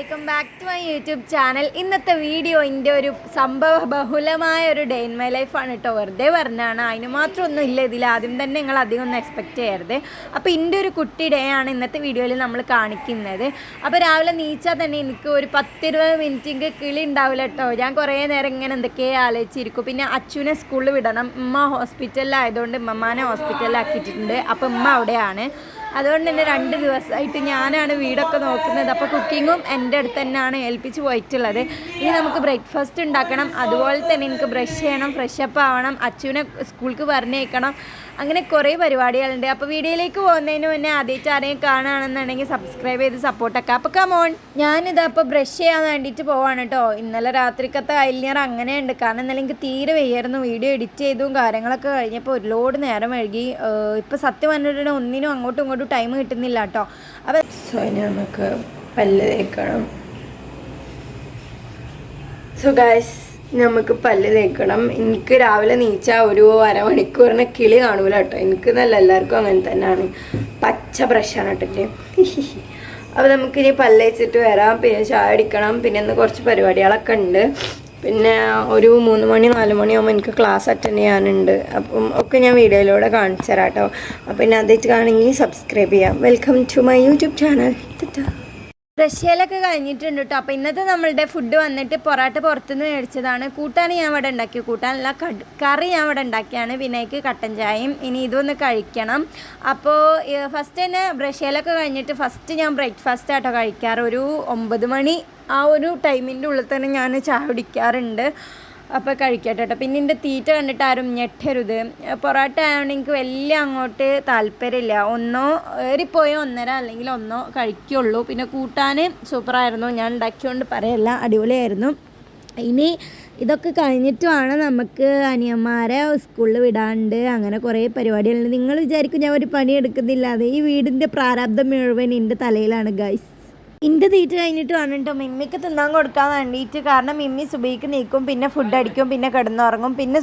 Welcome back to my YouTube channel. ഇന്നത്തെ video എൻ്റെ ഒരു സംഭവ ബഹുലമായ ഒരു ഡേ ഇൻ മൈ ലൈഫാണ് കേട്ടോ. വെറുതെ പറഞ്ഞാണ്, അതിന് മാത്രമൊന്നും ഇല്ല ഇതിൽ. ആദ്യം തന്നെ നിങ്ങൾ അധികം ഒന്നും എക്സ്പെക്റ്റ് ചെയ്യരുത്. അപ്പോൾ എൻ്റെ ഒരു കുട്ടി ഡേ ആണ് ഇന്നത്തെ വീഡിയോയിൽ നമ്മൾ കാണിക്കുന്നത്. അപ്പോൾ രാവിലെ നീച്ചാൽ തന്നെ എനിക്ക് ഒരു 10-20 മിനിറ്റ് കിളി ഉണ്ടാവില്ല കേട്ടോ. ഞാൻ കുറേ നേരം ഇങ്ങനെ എന്തൊക്കെയോ ആലോചിച്ചിരിക്കും. പിന്നെ അച്ഛനെ സ്കൂളിൽ വിടണം. ഉമ്മ ഹോസ്പിറ്റലിലായതുകൊണ്ട് ഉമ്മമാനെ ഹോസ്പിറ്റലിലാക്കിയിട്ടുണ്ട്. അപ്പോൾ ഉമ്മ അവിടെയാണ്. അതുകൊണ്ട് തന്നെ 2 ദിവസമായിട്ട് ഞാനാണ് വീടൊക്കെ നോക്കുന്നത്. അപ്പോൾ കുക്കിങ്ങും എൻ്റെ അടുത്ത് തന്നെയാണ് ഏൽപ്പിച്ച് പോയിട്ടുള്ളത്. ഇനി നമുക്ക് ബ്രേക്ക്ഫാസ്റ്റ് ഉണ്ടാക്കണം. അതുപോലെ തന്നെ എനിക്ക് ബ്രഷ് ചെയ്യണം, ഫ്രഷപ്പ് ആവണം, അച്ഛനെ സ്കൂൾക്ക് പറഞ്ഞേക്കണം. അങ്ങനെ കുറേ പരിപാടികളുണ്ട്. അപ്പോൾ വീഡിയോയിലേക്ക് പോകുന്നതിന് മുന്നേ ആദ്യമായിട്ട് ആരെയും കാണുകയാണെന്നുണ്ടെങ്കിൽ സബ്സ്ക്രൈബ് ചെയ്ത് സപ്പോർട്ടൊക്കെ. അപ്പോൾ കമോൺ, ഞാനിതാ അപ്പോൾ ബ്രഷ് ചെയ്യാൻ വേണ്ടിയിട്ട് പോവാണ് കേട്ടോ. ഇന്നലെ രാത്രിക്കത്തെ അയൽഞ്ഞർ അങ്ങനെയുണ്ട്. കാരണം ഇന്നലെ എനിക്ക് തീരെ വയ്യായിരുന്നു. വീഡിയോ എഡിറ്റ് ചെയ്തും കാര്യങ്ങളൊക്കെ കഴിഞ്ഞപ്പോൾ ഒരുപാട് നേരം വൈകി. ഇപ്പോൾ സത്യം പറഞ്ഞിട്ടുണ്ടെങ്കിൽ ഒന്നിനും അങ്ങോട്ടും ഇങ്ങോട്ടും ടൈം കിട്ടുന്നില്ല കേട്ടോ. അപ്പോൾ നമുക്ക് പല്ല് തേക്കണം. സോ ഗൈസ്, നമുക്ക് പല്ല് തേക്കണം. എനിക്ക് രാവിലെ നീച്ചാൽ ഒരു അരമണിക്കൂറിന് കിളി കാണൂല കേട്ടോ. എനിക്ക് നല്ല എല്ലാവർക്കും അങ്ങനെ തന്നെയാണ്. പച്ച ബ്രഷാണ് കേട്ടോ. അപ്പോൾ നമുക്കിനി പല്ല് തേച്ചിട്ട് വരാം. പിന്നെ ചായ അടിക്കണം. പിന്നെ ഇന്ന് കുറച്ച് പരിപാടികളൊക്കെ ഉണ്ട്. പിന്നെ ഒരു 3 മണി 4 മണിയാകുമ്പോൾ എനിക്ക് ക്ലാസ് അറ്റൻഡ് ചെയ്യാനുണ്ട്. അപ്പം ഒക്കെ ഞാൻ വീഡിയോയിലൂടെ കാണിച്ചു തരാം കേട്ടോ. അപ്പം പിന്നെ അതായിട്ട് കാണുമെങ്കിൽ സബ്സ്ക്രൈബ് ചെയ്യാം. Welcome to my YouTube channel. റഷ്യയിലൊക്കെ കഴിഞ്ഞിട്ടുണ്ട് കേട്ടോ. അപ്പോൾ ഇന്നത്തെ നമ്മളുടെ ഫുഡ് വന്നിട്ട് പൊറാട്ട പുറത്തുനിന്ന് മേടിച്ചതാണ്. കൂട്ടാൻ ഞാൻ ഇവിടെ ഉണ്ടാക്കി, കൂട്ടാനല്ല കറി ഞാൻ ഇവിടെ ഉണ്ടാക്കിയാണ്. പിന്നെ കട്ടൻ ചായയും. ഇനി ഇതൊന്ന് കഴിക്കണം. അപ്പോൾ ഫസ്റ്റ് തന്നെ റഷ്യയിലൊക്കെ കഴിഞ്ഞിട്ട് ഫസ്റ്റ് ഞാൻ ബ്രേക്ക്ഫാസ്റ്റ് ആട്ടോ കഴിക്കാറ്. ഒരു 9 മണി ആ ഒരു ടൈമിൻ്റെ ഉള്ളിൽ തന്നെ ഞാൻ ചായ കുടിക്കാറുണ്ട്. അപ്പോൾ കഴിക്കട്ടെ കേട്ടോ. പിന്നെ എൻ്റെ തീറ്റ കണ്ടിട്ട് ആരും ഞെട്ടരുത്. പൊറോട്ട ആയതുകൊണ്ട് എനിക്ക് വലിയ അങ്ങോട്ട് താല്പര്യമില്ല. ഒന്നോ ഏറിപ്പോയോ 1.5 അല്ലെങ്കിൽ 1 കഴിക്കുള്ളൂ. പിന്നെ കൂട്ടാൻ സൂപ്പറായിരുന്നു. ഞാൻ ഉണ്ടാക്കിയോണ്ട് പറയല്ല, അടിപൊളിയായിരുന്നു. ഇനി ഇതൊക്കെ കഴിഞ്ഞിട്ട് വേണം നമുക്ക് അനിയന്മാരെ സ്കൂളിൽ വിടാണ്ട്. അങ്ങനെ കുറേ പരിപാടികളുണ്ട്. നിങ്ങൾ വിചാരിക്കും ഞാൻ ഒരു പണി എടുക്കുന്നില്ലാതെ. ഈ വീടിൻ്റെ പ്രാരാബ്ദം മുഴുവൻ എൻ്റെ തലയിലാണ് ഗൈസ്. എൻ്റെ തീറ്റ കഴിഞ്ഞിട്ട് വേണം കേട്ടോ മിമ്മിക്ക് തിന്നാൻ കൊടുക്കാൻ വേണ്ടിയിട്ട്. കാരണം മിമ്മി സുബൈക്ക് നീക്കും, പിന്നെ ഫുഡ് അടിക്കും, പിന്നെ കിടന്നുറങ്ങും, പിന്നെ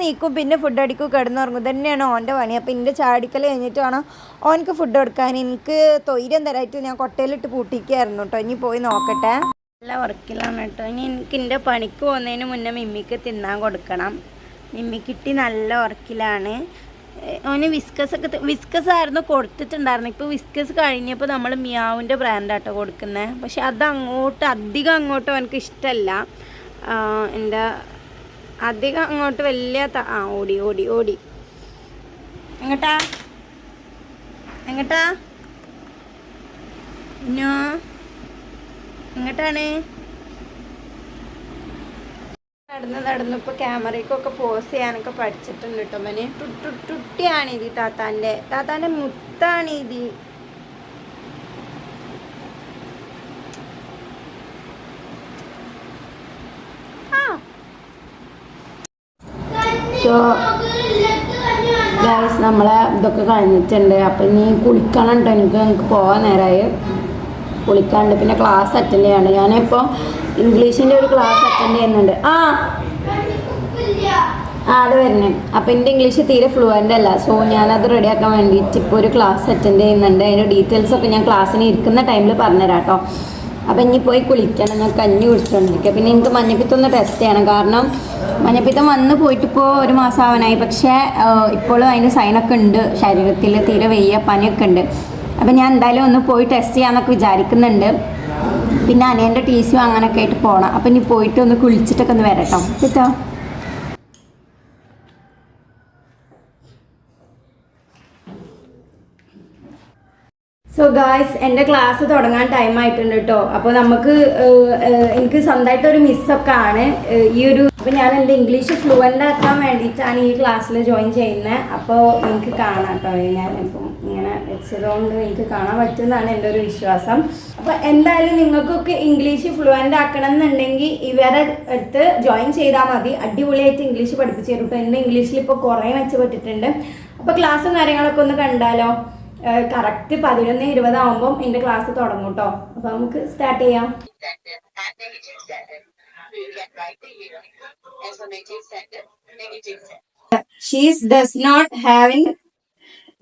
നീക്കും, പിന്നെ ഫുഡ് അടിക്കും, കിടന്നുറങ്ങും. തന്നെയാണ് ഓൻ്റെ പണി. അപ്പോൾ എൻ്റെ ചാടിക്കൽ കഴിഞ്ഞിട്ട് വേണം ഓനക്ക് ഫുഡ് കൊടുക്കാൻ. എനിക്ക് തൊയ്രം തരായിട്ട് ഞാൻ കൊട്ടയിലിട്ട് പൂട്ടിക്കായിരുന്നു കേട്ടോ. ഇനി പോയി നോക്കട്ടെ. നല്ല വർക്കിലാണ് കേട്ടോ. ഇനി എനിക്ക് എൻ്റെ പണിക്ക് പോകുന്നതിന് മുന്നേ മിമ്മിക്ക് തിന്നാൻ കൊടുക്കണം. മിമ്മിക്കിട്ടി നല്ല വർക്കിലാണ്. ഓന് വിസ്കസ് ആയിരുന്നു കൊടുത്തിട്ടുണ്ടായിരുന്നു. ഇപ്പോൾ വിസ്കസ് കഴിഞ്ഞപ്പോൾ നമ്മൾ മിയാവിൻ്റെ ബ്രാൻഡാട്ടോ കൊടുക്കുന്നത്. പക്ഷെ അത് അധികം അങ്ങോട്ട് എനിക്ക് ഇഷ്ടമല്ല. എൻ്റെ അധികം അങ്ങോട്ട് വലിയ ഓടി ഓടി ഓടി എങ്ങട്ടാ ഇന്നോ എങ്ങോട്ടാണ് നടന്നു ഇപ്പോൾ ക്യാമറയ്ക്കൊക്കെ പോസ് ചെയ്യാനൊക്കെ പഠിച്ചിട്ടുണ്ട് കേട്ടോ. അവന് ടുട്ടിയാണ് ഇത്. താത്താൻ്റെ മുത്താണ് ഇത്. സോ ഗൈസ്, നമ്മളെ ഇതൊക്കെ കഴിഞ്ഞിട്ടുണ്ട്. അപ്പം ഇനി കുളിക്കണം കേട്ടോ. എനിക്ക് പോകാൻ നേരമായി. കുളിക്കാണ്ട് പിന്നെ ക്ലാസ് അറ്റൻഡ് ചെയ്യാണ്ട്. ഞാനിപ്പോൾ ഇംഗ്ലീഷിൻ്റെ ഒരു ക്ലാസ് അറ്റൻഡ് ചെയ്യുന്നുണ്ട്. അത് വരുന്നേ. അപ്പോൾ എൻ്റെ ഇംഗ്ലീഷ് തീരെ ഫ്ലുവൻ്റ് അല്ല. സോ ഞാനത് റെഡിയാക്കാൻ വേണ്ടിയിട്ട് ഇപ്പോൾ ഒരു ക്ലാസ് അറ്റൻഡ് ചെയ്യുന്നുണ്ട്. അതിൻ്റെ ഡീറ്റെയിൽസൊക്കെ ഞാൻ ക്ലാസ്സിന് ഇരിക്കുന്ന ടൈമിൽ പറഞ്ഞുതരാം കേട്ടോ. അപ്പോൾ ഇനി പോയി കുളിക്കണം. ഞാൻ കഞ്ഞി കുടിച്ചുകൊണ്ടിരിക്കുക. പിന്നെ എനിക്ക് മഞ്ഞപ്പിത്തം ഒന്ന് ടെസ്റ്റ് ചെയ്യണം. കാരണം മഞ്ഞപ്പിത്തം വന്ന് പോയിട്ടിപ്പോൾ 1 മാസം ആവാനായി. പക്ഷേ ഇപ്പോഴും അതിൻ്റെ സൈനൊക്കെ ഉണ്ട് ശരീരത്തിൽ. തീരെ വയ്യ, പനിയൊക്കെ ഉണ്ട്. അപ്പം ഞാൻ എന്തായാലും ഒന്ന് പോയി ടെസ്റ്റ് ചെയ്യാമെന്നൊക്കെ വിചാരിക്കുന്നുണ്ട്. പിന്നെ അനിയൻ്റെ TC അങ്ങനെയൊക്കെ ആയിട്ട് പോകണം. അപ്പം ഇനി പോയിട്ട് ഒന്ന് കുളിച്ചിട്ടൊക്കെ ഒന്ന് വരട്ടോ കേട്ടോ. സോ ഗായ്സ്, എൻ്റെ ക്ലാസ് തുടങ്ങാൻ ടൈം ആയിട്ടുണ്ട് കേട്ടോ. അപ്പോൾ എനിക്ക് സ്വന്തമായിട്ടൊരു മിസ്സൊക്കെ ആണ് ഈ ഒരു. അപ്പോൾ ഞാൻ എൻ്റെ ഇംഗ്ലീഷ് ഫ്ലുവൻ്റ് ആക്കാൻ വേണ്ടിയിട്ടാണ് ഈ ക്ലാസ്സിൽ ജോയിൻ ചെയ്യുന്നത്. അപ്പോൾ എനിക്ക് കാണാം കേട്ടോ. ഞാനിപ്പം ഇങ്ങനെ വെച്ചതുകൊണ്ട് എനിക്ക് കാണാൻ പറ്റുമെന്നാണ് എൻ്റെ ഒരു വിശ്വാസം. അപ്പോൾ എന്തായാലും നിങ്ങൾക്കൊക്കെ ഇംഗ്ലീഷ് ഫ്ലുവൻ്റ് ആക്കണം എന്നുണ്ടെങ്കിൽ ഇവരെ അടുത്ത് ജോയിൻ ചെയ്താൽ മതി. അടിപൊളിയായിട്ട് ഇംഗ്ലീഷ് പഠിപ്പിച്ചു തരും കേട്ടോ. എൻ്റെ ഇംഗ്ലീഷിൽ ഇപ്പോൾ കുറേ മെച്ചപ്പെട്ടിട്ടുണ്ട്. അപ്പോൾ ക്ലാസ്സും കാര്യങ്ങളൊക്കെ ഒന്ന് കണ്ടാലോ. കറക്റ്റ് 11:20 ആകുമ്പം എൻ്റെ ക്ലാസ് തുടങ്ങും കേട്ടോ. അപ്പോൾ നമുക്ക് സ്റ്റാർട്ട് ചെയ്യാം. She does not having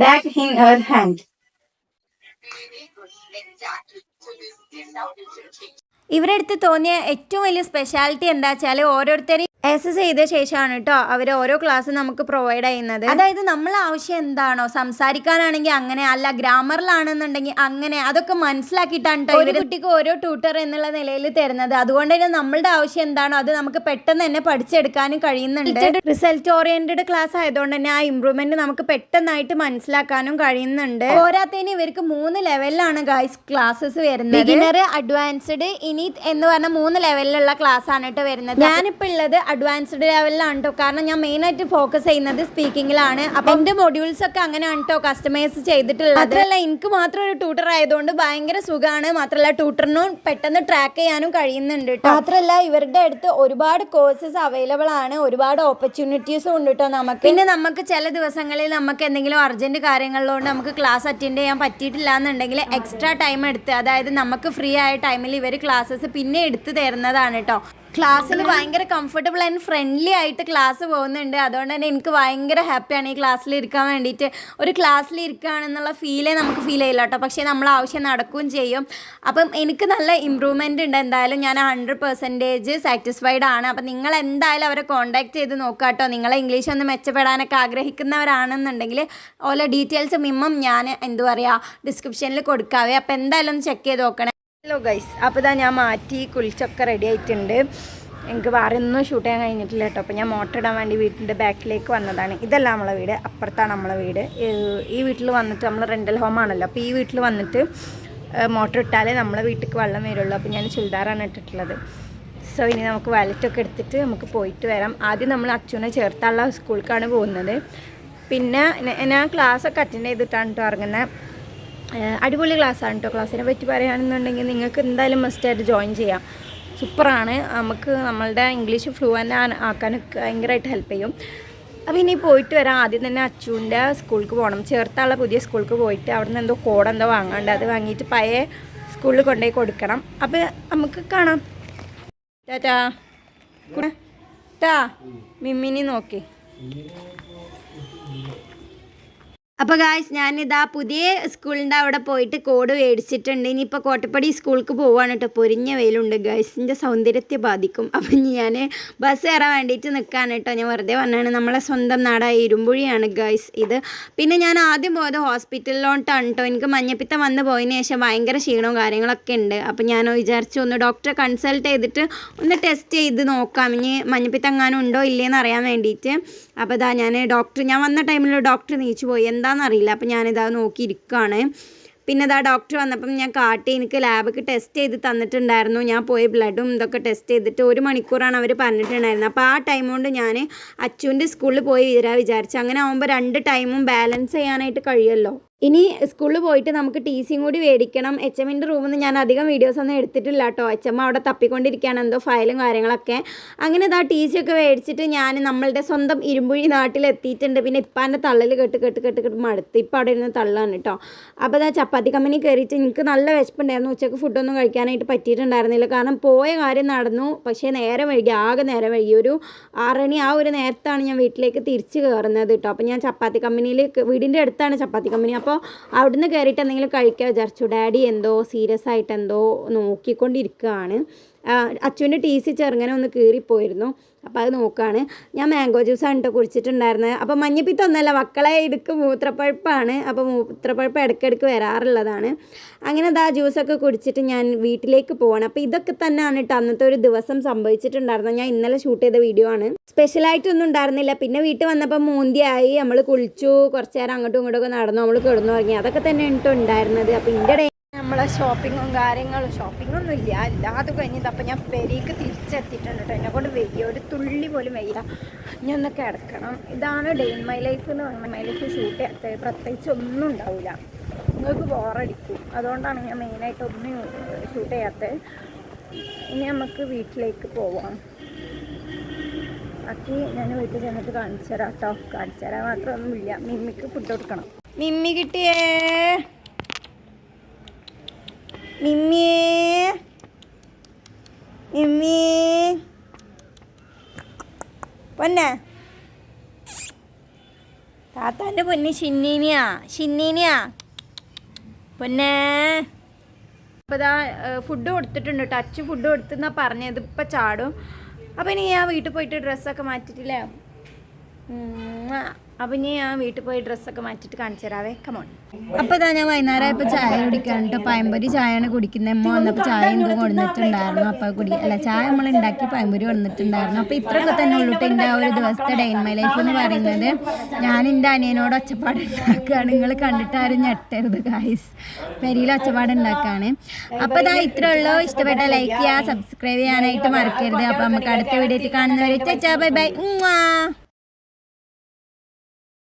bag in her hand. ഇവരുടെ അടുത്ത് തോന്നിയ ഏറ്റവും വലിയ സ്പെഷ്യാലിറ്റി എന്താ വെച്ചാൽ ഓരോരുത്തരും എസ് ചെയ്ത ശേഷമാണ് കേട്ടോ അവർ ഓരോ ക്ലാസ് നമുക്ക് പ്രൊവൈഡ് ചെയ്യുന്നത്. അതായത് നമ്മളെ ആവശ്യം എന്താണോ, സംസാരിക്കാനാണെങ്കിൽ അങ്ങനെ, അല്ല ഗ്രാമറിലാണെന്നുണ്ടെങ്കിൽ അങ്ങനെ, അതൊക്കെ മനസ്സിലാക്കിയിട്ടാണ് കേട്ടോ ഒരു കുട്ടിക്ക് ഓരോ ട്യൂട്ടർ എന്നുള്ള നിലയിൽ തരുന്നത്. അതുകൊണ്ട് തന്നെ നമ്മളുടെ ആവശ്യം എന്താണോ അത് നമുക്ക് പെട്ടെന്ന് തന്നെ പഠിച്ചെടുക്കാനും കഴിയുന്നുണ്ട്. റിസൾട്ട് ഓറിയന്റഡ് ക്ലാസ് ആയതുകൊണ്ട് തന്നെ ആ ഇമ്പ്രൂവ്മെന്റ് നമുക്ക് പെട്ടെന്നായിട്ട് മനസ്സിലാക്കാനും കഴിയുന്നുണ്ട്. പോരാത്തതിന് ഇവർക്ക് 3 ലെവലിലാണ് ഗൈസ് ക്ലാസ്സസ് വരുന്നത്. ബിഗിനർ, അഡ്വാൻസ്ഡ്, ഇനി എന്ന് പറഞ്ഞ 3 ലെവലിലുള്ള ക്ലാസ് ആണ് കേട്ടോ വരുന്നത്. ഞാനിപ്പോൾ ഉള്ളത് അഡ്വാൻസ്ഡ് ലെവലിലാണ് കേട്ടോ. കാരണം ഞാൻ മെയിനായിട്ട് ഫോക്കസ് ചെയ്യുന്നത് സ്പീക്കിങ്ങിലാണ്. അപ്പം എൻ്റെ മൊഡ്യൂൾസ് ഒക്കെ അങ്ങനെയാണ് കേട്ടോ കസ്റ്റമൈസ് ചെയ്തിട്ടുള്ളത്. മാത്രമല്ല എനിക്ക് മാത്രം ഒരു ട്യൂട്ടർ ആയതുകൊണ്ട് ഭയങ്കര സുഖമാണ്. മാത്രമല്ല ട്യൂട്ടറിനും പെട്ടെന്ന് ട്രാക്ക് ചെയ്യാനും കഴിയുന്നുണ്ട് കേട്ടോ. മാത്രമല്ല ഇവരുടെ അടുത്ത് ഒരുപാട് കോഴ്സസ് അവൈലബിൾ ആണ്, ഒരുപാട് ഓപ്പർച്യൂണിറ്റീസും ഉണ്ട് കേട്ടോ നമുക്ക്. പിന്നെ നമുക്ക് ചില ദിവസങ്ങളിൽ നമുക്ക് എന്തെങ്കിലും അർജന്റ് കാര്യങ്ങളിലുകൊണ്ട് നമുക്ക് ക്ലാസ് അറ്റൻഡ് ചെയ്യാൻ പറ്റിയിട്ടില്ല എന്നുണ്ടെങ്കിൽ എക്സ്ട്രാ ടൈം എടുത്ത്, അതായത് നമുക്ക് ഫ്രീ ആയ ടൈമിൽ ഇവർ ക്ലാസ്സസ് പിന്നെ എടുത്ത് തരുന്നതാണ് കേട്ടോ. ക്ലാസ്സിൽ ഭയങ്കര കംഫർട്ടബിൾ ആൻഡ് ഫ്രണ്ട്ലി ആയിട്ട് ക്ലാസ് പോകുന്നുണ്ട്. അതുകൊണ്ട് തന്നെ എനിക്ക് ഭയങ്കര ഹാപ്പിയാണ് ഈ ക്ലാസ്സിൽ ഇരിക്കാൻ വേണ്ടിയിട്ട്. ഒരു ക്ലാസ്സിൽ ഇരിക്കുകയാണെന്നുള്ള ഫീലേ നമുക്ക് ഫീൽ ചെയ്യില്ല കേട്ടോ, പക്ഷേ നമ്മൾ ആവശ്യം നടക്കുകയും ചെയ്യും. അപ്പം എനിക്ക് നല്ല ഇമ്പ്രൂവ്മെൻ്റ് ഉണ്ട്. എന്തായാലും ഞാൻ 100% സാറ്റിസ്ഫൈഡ് ആണ്. അപ്പം നിങ്ങൾ എന്തായാലും അവരെ കോൺടാക്ട് ചെയ്ത് നോക്കുക കേട്ടോ. നിങ്ങളെ ഇംഗ്ലീഷ് ഒന്ന് മെച്ചപ്പെടാനൊക്കെ ആഗ്രഹിക്കുന്നവരാണെന്നുണ്ടെങ്കിൽ ഓരോ ഡീറ്റെയിൽസ് മിനിമം ഞാൻ ഡിസ്ക്രിപ്ഷനിൽ കൊടുക്കാവേ. അപ്പോൾ എന്തായാലും ഒന്ന് ചെക്ക് ചെയ്ത് നോക്കണേ. ഹലോ ഗൈസ്, അപ്പോൾ ഇതാ ഞാൻ മാറ്റി കുളിച്ചൊക്കെ റെഡി ആയിട്ടുണ്ട്. എനിക്ക് വേറെ ഒന്നും ഷൂട്ട് ചെയ്യാൻ കഴിഞ്ഞിട്ടില്ല കേട്ടോ. അപ്പോൾ ഞാൻ മോട്ടർ ഇടാൻ വേണ്ടി വീട്ടിൻ്റെ ബാക്കിലേക്ക് വന്നതാണ്. ഇതല്ല നമ്മളെ വീട്, അപ്പുറത്താണ് നമ്മളെ വീട്. ഈ വീട്ടിൽ വന്നിട്ട് നമ്മൾ റെൻ്റൽ ഹോം ആണല്ലോ, അപ്പോൾ ഈ വീട്ടിൽ വന്നിട്ട് മോട്ടർ ഇട്ടാലേ നമ്മളെ വീട്ടിലേക്ക് വെള്ളം വരുള്ളൂ. അപ്പോൾ ഞാൻ ചുരിദാറാണ് ഇട്ടിട്ടുള്ളത്. സോ ഇനി നമുക്ക് വാലറ്റൊക്കെ എടുത്തിട്ട് നമുക്ക് പോയിട്ട് വരാം. ആദ്യം നമ്മൾ അച്ഛനെ ചേർത്തുള്ള സ്കൂളിലേക്കാണ് പോകുന്നത്. പിന്നെ ഞാൻ ക്ലാസ്സൊക്കെ അറ്റൻഡ് ചെയ്തിട്ടാണ് കേട്ടോ ഇറങ്ങുന്നത്. അടിപൊളി ക്ലാസ്സാണ് കേട്ടോ. ക്ലാസ്സിനെ പറ്റി പറയുകയാണെന്നുണ്ടെങ്കിൽ നിങ്ങൾക്ക് എന്തായാലും മസ്റ്റായിട്ട് ജോയിൻ ചെയ്യാം. സൂപ്പറാണ്. നമുക്ക് നമ്മളുടെ ഇംഗ്ലീഷ് ഫ്ലുവൻ്റ് ആക്കാനൊക്കെ ഭയങ്കരമായിട്ട് ഹെൽപ്പ് ചെയ്യും. അപ്പോൾ ഇനി പോയിട്ട് വരാം. ആദ്യം തന്നെ അച്ചുവിൻ്റെ സ്കൂളിലേക്ക് പോകണം. ചേർത്തുള്ള പുതിയ സ്കൂളിലേക്ക് പോയിട്ട് അവിടെ നിന്ന് എന്തോ കോടെന്തോ വാങ്ങാണ്ട് അത് വാങ്ങിയിട്ട് പഴയ സ്കൂളിൽ കൊണ്ടുപോയി കൊടുക്കണം. അപ്പോൾ നമുക്ക് കാണാം. ടാറ്റാ ടാ മിമ്മിനി നോക്കി. അപ്പോൾ ഗായ്സ് ഞാനിതാ പുതിയ സ്കൂളിൻ്റെ അവിടെ പോയിട്ട് കോഡ് മേടിച്ചിട്ടുണ്ട്. ഇനിയിപ്പോൾ കോട്ടപ്പടി സ്കൂൾക്ക് പോവാണ് കേട്ടോ. പൊരിഞ്ഞ വെയിലുണ്ട് ഗായ്സിൻ്റെ സൗന്ദര്യത്തെ ബാധിക്കും. അപ്പം ഞാൻ ബസ് കയറാൻ വേണ്ടിയിട്ട് നിൽക്കാണ് കേട്ടോ. ഞാൻ വെറുതെ വന്നാണ്. നമ്മളെ സ്വന്തം നാടായ ഇരുമ്പുഴിയാണ് ഗായ്സ് ഇത്. പിന്നെ ഞാൻ ആദ്യം പോയത് ഹോസ്പിറ്റലിലോട്ടാണ് കേട്ടോ. എനിക്ക് മഞ്ഞപ്പിത്തം വന്ന് പോയതിന് ശേഷം ഭയങ്കര ക്ഷീണവും കാര്യങ്ങളൊക്കെ ഉണ്ട്. അപ്പോൾ ഞാൻ വിചാരിച്ചു ഒന്ന് ഡോക്ടറെ കൺസൾട്ട് ചെയ്തിട്ട് ഒന്ന് ടെസ്റ്റ് ചെയ്ത് നോക്കാം, ഇനി മഞ്ഞപ്പിത്തം എങ്ങാനും ഉണ്ടോ ഇല്ലേന്ന് അറിയാൻ വേണ്ടിയിട്ട്. അപ്പോൾ ഇതാ ഞാൻ വന്ന ടൈമിൽ ഡോക്ടർ നീച്ചു പോയി, എന്താണെന്നറിയില്ല. അപ്പോൾ ഞാനിതാ നോക്കിയിരിക്കുകയാണ്. പിന്നെ ഇതാ ഡോക്ടർ വന്നപ്പം ഞാൻ കാട്ടി, എനിക്ക് ലാബൊക്കെ ടെസ്റ്റ് ചെയ്ത് തന്നിട്ടുണ്ടായിരുന്നു. ഞാൻ പോയി ബ്ലഡും ഇതൊക്കെ ടെസ്റ്റ് ചെയ്തിട്ട് 1 മണിക്കൂറാണ് അവർ പറഞ്ഞിട്ടുണ്ടായിരുന്നത്. അപ്പോൾ ആ ടൈം കൊണ്ട് ഞാൻ അച്ചുവിൻ്റെ സ്കൂളിൽ പോയി വിചാരിച്ചു. അങ്ങനെ ആകുമ്പോൾ 2 ടൈമും ബാലൻസ് ചെയ്യാനായിട്ട് കഴിയുമല്ലോ. ഇനി സ്കൂളിൽ പോയിട്ട് നമുക്ക് TC കൂടി മേടിക്കണം. HMൻ്റെ റൂമിൽ നിന്ന് ഞാൻ അധികം വീഡിയോസൊന്നും എടുത്തിട്ടില്ല കേട്ടോ. HM അവിടെ തപ്പിക്കൊണ്ടിരിക്കുകയാണ് എന്തോ ഫയലും കാര്യങ്ങളൊക്കെ. അങ്ങനെ ഇതാ TC ഒക്കെ മേടിച്ചിട്ട് ഞാൻ നമ്മളുടെ സ്വന്തം ഇരുമ്പുഴി നാട്ടിലെത്തിയിട്ടുണ്ട്. പിന്നെ ഇപ്പാൻ്റെ തള്ളൽ കേട്ട് മടുത്ത് ഇപ്പം അവിടെ ഇരുന്ന് തള്ളാണ് കേട്ടോ. അപ്പോൾ ഇതാ ചപ്പാത്തി കമ്പനി കയറിയിട്ട് എനിക്ക് നല്ല വിശപ്പുണ്ടായിരുന്നു. ഉച്ചക്ക് ഫുഡൊന്നും കഴിക്കാനായിട്ട് പറ്റിയിട്ടുണ്ടായിരുന്നില്ല. കാരണം പോയ കാര്യം നടന്നു, പക്ഷേ ആകെ നേരം വൈകി. ഒരു 6 മണി ആ ഒരു നേരത്താണ് ഞാൻ വീട്ടിലേക്ക് തിരിച്ച് കയറുന്നത് കേട്ടോ. അപ്പോൾ ഞാൻ ചപ്പാത്തി കമ്പനിയിൽ, വീടിൻ്റെ അടുത്താണ് ചപ്പാത്തി കമ്പനി. അപ്പോൾ അവിടുന്ന് കയറിയിട്ട് എന്തെങ്കിലും കഴിക്കാൻ വിചാരിച്ചു. ഡാഡി എന്തോ സീരിയസ് ആയിട്ട് എന്തോ നോക്കിക്കൊണ്ടിരിക്കുകയാണ്. അച്ചുവിൻ്റെ TC ചെറുങ്ങനെ ഒന്ന് കീറിപ്പോയിരുന്നു. അപ്പോൾ അത് നോക്കുകയാണ്. ഞാൻ മാംഗോ ജ്യൂസാണ് കേട്ടോ കുടിച്ചിട്ടുണ്ടായിരുന്നത്. അപ്പോൾ മഞ്ഞപ്പിത്തം ഒന്നല്ല മക്കളെ, ഇടുക്ക് മൂത്രപ്പഴുപ്പാണ്. അപ്പോൾ മൂത്രപ്പഴുപ്പ് ഇടയ്ക്കിടയ്ക്ക് വരാറുള്ളതാണ്. അങ്ങനെ ആ ജ്യൂസൊക്കെ കുടിച്ചിട്ട് ഞാൻ വീട്ടിലേക്ക് പോകണം. അപ്പോൾ ഇതൊക്കെ തന്നെയാണ് കേട്ടോ അന്നത്തെ ഒരു ദിവസം സംഭവിച്ചിട്ടുണ്ടായിരുന്നത്. ഞാൻ ഇന്നലെ ഷൂട്ട് ചെയ്ത വീഡിയോ ആണ്. സ്പെഷ്യലായിട്ടൊന്നും ഉണ്ടായിരുന്നില്ല. പിന്നെ വീട്ടിൽ വന്നപ്പോൾ മൂന്തിയായി, നമ്മൾ കുളിച്ചു, കുറച്ച് നേരം അങ്ങോട്ടും ഇങ്ങോട്ടൊക്കെ നടന്നു, നമ്മൾ കിടന്നു തുടങ്ങി. അതൊക്കെ തന്നെ കേട്ടോ ഉണ്ടായിരുന്നത്. അപ്പോൾ ഇതിൻ്റെ നമ്മളെ ഷോപ്പിങ്ങും കാര്യങ്ങളും, ഷോപ്പിങ്ങൊന്നും ഇല്ല, അല്ലാതെ കഴിഞ്ഞത്. അപ്പം ഞാൻ പെരീക്ക് തിരിച്ചെത്തിയിട്ടുണ്ട് കേട്ടോ. എന്നെക്കൊണ്ട് വെയ്യ, ഒരു തുള്ളി പോലും വെയ്യ. ഞാൻ ഒന്ന് കിടക്കണം. ഇതാണ് ഡേ ഇൻ മൈ ലൈഫ് എന്ന് പറഞ്ഞാൽ. മൈ ലൈഫ് ഷൂട്ട് ചെയ്യാത്തത് പ്രത്യേകിച്ച് ഒന്നും ഉണ്ടാവില്ല, നിങ്ങൾക്ക് ബോറടിക്കും. അതുകൊണ്ടാണ് ഞാൻ മെയിനായിട്ട് ഒന്നും ഷൂട്ട് ചെയ്യാത്തത്. ഇനി നമുക്ക് വീട്ടിലേക്ക് പോവാം. ബാക്കി ഞാൻ വീട്ടിൽ ചെന്നിട്ട് കാണിച്ചു തരാം കേട്ടോ. കാണിച്ചു തരാൻ മാത്രമൊന്നുമില്ല. മിമ്മിക്ക് ഫുഡ് കൊടുക്കണം. മിമ്മി കിട്ടിയേ, മിമ്മിയേ, മിമ്മി പൊന്നെ, താത്താൻ്റെ പൊന്നി ഷിന്നീനിയാ പൊന്നേ. അപ്പോൾ ഇതാ ഫുഡ് കൊടുത്തിട്ടുണ്ട് കേട്ടോ. അച്ഛൻ ഫുഡ് കൊടുത്തെന്നാ പറഞ്ഞത്. ഇപ്പം ചാടും. അപ്പം ഇനി ഞാൻ വീട്ടിൽ പോയിട്ട് ഡ്രസ്സൊക്കെ മാറ്റിയിട്ടില്ലേ. അപ്പം ഇനി ഞാൻ വീട്ടിൽ പോയി ഡ്രസ്സൊക്കെ മാറ്റിയിട്ട് കാണിച്ചു തരാവേ. കമോൺ. അപ്പോൾ ഇതാ ഞാൻ വൈകുന്നേരമായപ്പോൾ ചായ കുടിക്കാൻ കേട്ടോ. പഴംപൊരി ചായയാണ് കുടിക്കുന്നത്. അമ്മ വന്നപ്പോൾ ചായ എന്തും കൊടുത്തിട്ടുണ്ടായിരുന്നു. അപ്പോൾ ചായ നമ്മൾ ഉണ്ടാക്കി പഴംപൊരി കൊടുത്തിട്ടുണ്ടായിരുന്നു. അപ്പോൾ ഇത്രയൊക്കെ തന്നെ ഉള്ളൂ കേട്ടോ എൻ്റെ ആ ഒരു ദിവസത്തെ ഡേ ഇൻ മൈ ലൈഫ് എന്ന് പറയുന്നത്. ഞാൻ എൻ്റെ അനിയനോട് ഒച്ചപ്പാട് ഉണ്ടാക്കുകയാണ്. നിങ്ങൾ കണ്ടിട്ടാരും ഞെട്ടരുത് ഗായ്സ്. പെരിയിൽ ഒച്ചപ്പാട് ഉണ്ടാക്കുകയാണ്. അപ്പോൾ ഇതാ ഇത്രേ ഉള്ളൂ. ഇഷ്ടപ്പെട്ട ലൈക്ക് ചെയ്യുക, സബ്സ്ക്രൈബ് ചെയ്യാനായിട്ട് മറക്കരുത്. അപ്പോൾ നമുക്ക് അടുത്ത വീഡിയോയിൽ കാണുന്നവരെ ബൈ ബൈ.